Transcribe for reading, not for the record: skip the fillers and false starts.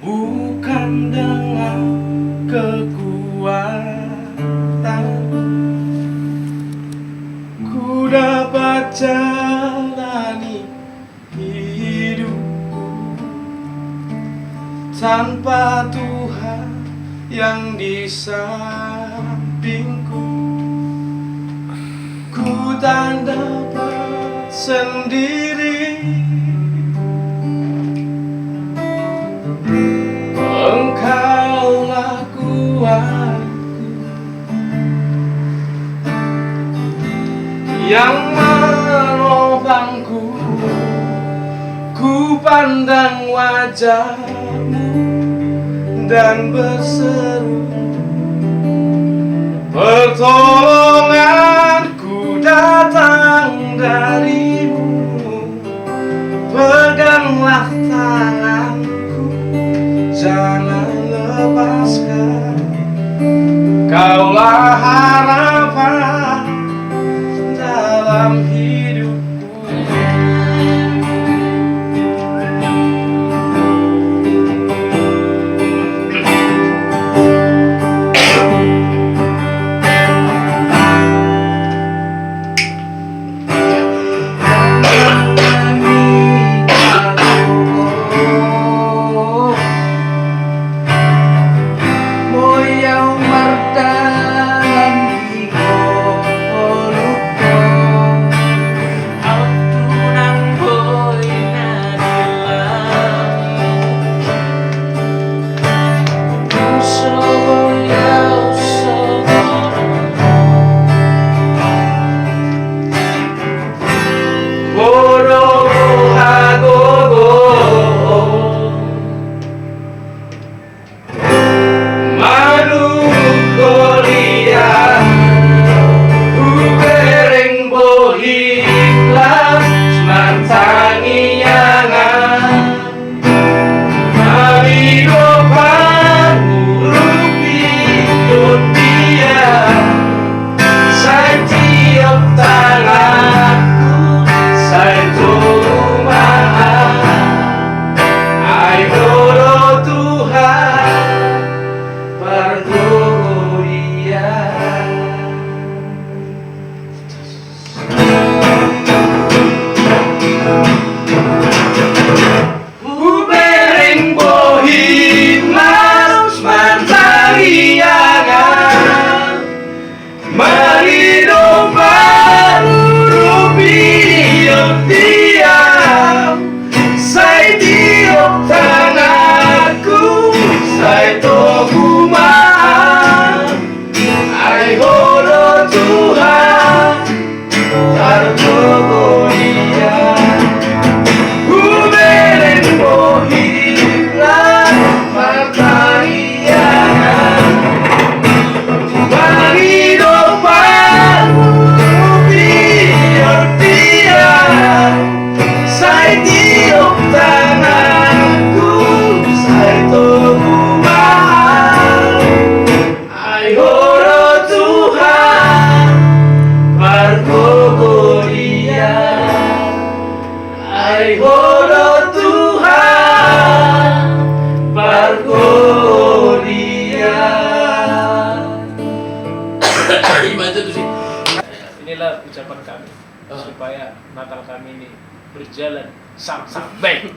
bukan dengan kekuatan ku dapat jalani hidupku tanpa Tuhan yang di sampingku. Ku tak dapat sendiri, Engkaulah kuatku yang menopangku. Ku pandang wajah-Mu dan berseru, pertolonganku datang dari-Mu. Peganglah tanganku, jangan lepaskan. Kaulah harapan dalam hidupku. Inilah ucapan kami supaya Natal kami ini berjalan sama-sama baik.